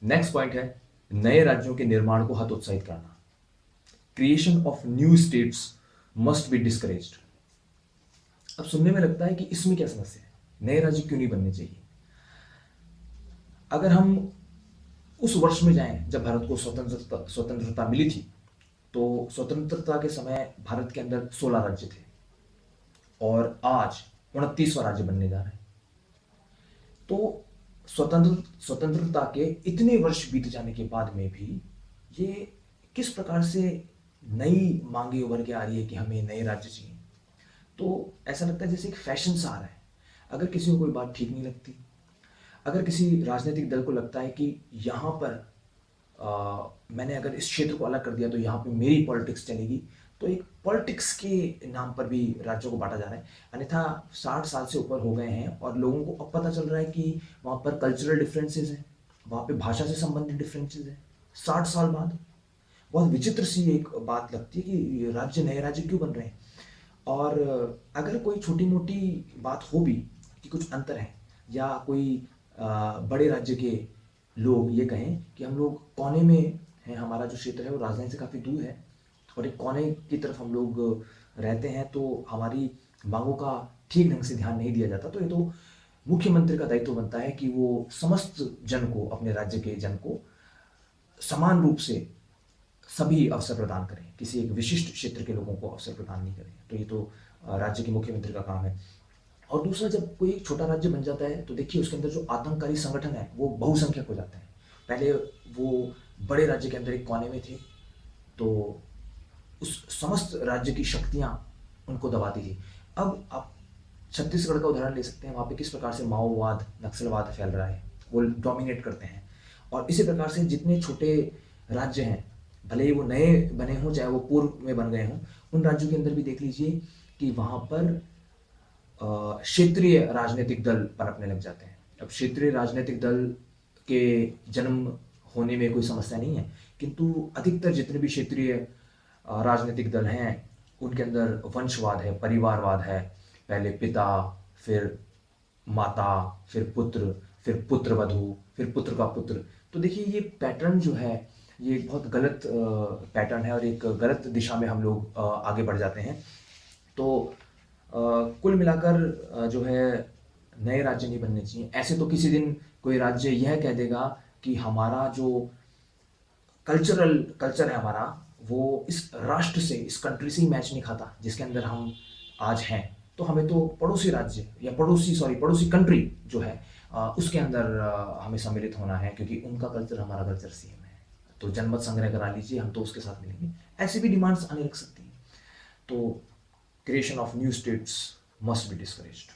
Next point है नए राज्यों के निर्माण को हतोत्साहित करना। Creation of new states must be discouraged. अब सुनने में लगता है कि इसमें क्या समस्या है, नए राज्य क्यों नहीं बनने चाहिए। अगर हम उस वर्ष में जाएं जब भारत को स्वतंत्रता मिली थी, तो स्वतंत्रता के समय भारत के अंदर 16 राज्य थे और आज 29वां राज्य बनने जा रहे हैं। तो स्वतंत्रता के इतने वर्ष बीत जाने के बाद में भी ये किस प्रकार से नई मांगे उभर के आ रही है कि हमें नए राज्य चाहिए। तो ऐसा लगता है जैसे एक फैशन सा आ रहा है। अगर किसी को कोई बात ठीक नहीं लगती, अगर किसी राजनीतिक दल को लगता है कि यहाँ पर मैंने अगर इस क्षेत्र को अलग कर दिया तो यहाँ पे मेरी पॉलिटिक्स चलेगी, तो एक पॉलिटिक्स के नाम पर भी राज्यों को बांटा जा रहा है। अन्यथा 60 साल से ऊपर हो गए हैं और लोगों को अब पता चल रहा है कि वहाँ पर कल्चरल डिफरेंसेस हैं, वहाँ पे भाषा से संबंधित डिफरेंसेस हैं। 60 साल बाद बहुत विचित्र सी एक बात लगती है कि राज्य नए राज्य क्यों बन रहे हैं। और अगर कोई छोटी मोटी बात हो भी कि कुछ अंतर है, या कोई बड़े राज्य के लोग ये कहें कि हम लोग कोने में हैं, हमारा जो क्षेत्र है वो राजधानी से काफ़ी दूर है और एक कोने की तरफ हम लोग रहते हैं, तो हमारी मांगों का ठीक ढंग से ध्यान नहीं दिया जाता, तो ये तो मुख्यमंत्री का दायित्व बनता है कि वो समस्त जन को, अपने राज्य के जन को समान रूप से सभी अवसर प्रदान करें, किसी एक विशिष्ट क्षेत्र के लोगों को अवसर प्रदान नहीं करें। तो ये तो राज्य के मुख्यमंत्री का काम है। और दूसरा, जब कोई एक छोटा राज्य बन जाता है तो देखिए उसके अंदर जो आतंककारी संगठन है वो बहुसंख्यक हो जाते हैं। पहले वो बड़े राज्य के अंदर एक कोने में थे, तो उस समस्त राज्य की शक्तियां उनको दबाती थी। अब आप छत्तीसगढ़ का उदाहरण ले सकते हैं, वहाँ पे किस प्रकार से माओवाद, नक्सलवाद फैल रहा है, वो डोमिनेट करते हैं। और इसी प्रकार से जितने छोटे राज्य हैं, भले ही वो नए बने हों चाहे वो पूर्व में बन गए हों, उन राज्यों के अंदर भी देख लीजिए कि वहाँ पर क्षेत्रीय राजनीतिक दल पनपने लग जाते हैं। अब क्षेत्रीय राजनीतिक दल के जन्म होने में कोई समस्या नहीं है, किंतु अधिकतर जितने भी क्षेत्रीय राजनीतिक दल हैं उनके अंदर वंशवाद है, परिवारवाद है। पहले पिता, फिर माता, फिर पुत्र, फिर पुत्रवधू, फिर पुत्र का पुत्र। तो देखिए ये पैटर्न जो है ये एक बहुत गलत पैटर्न है और एक गलत दिशा में हम लोग आगे बढ़ जाते हैं। तो कुल मिलाकर जो है नए राज्य नहीं बनने चाहिए। ऐसे तो किसी दिन कोई राज्य यह कह देगा कि हमारा जो कल्चर है हमारा, वो इस राष्ट्र से, इस कंट्री से ही मैच नहीं खाता जिसके अंदर हम आज हैं। तो हमें तो पड़ोसी राज्य या पड़ोसी कंट्री जो है उसके अंदर हमें सम्मिलित होना है, क्योंकि उनका कल्चर हमारा कल्चर सेम है। तो जनमत संग्रह करा लीजिए, हम तो उसके साथ मिलेंगे। ऐसी भी डिमांड्स आने लग सकती हैं। तो creation of new states must be discouraged.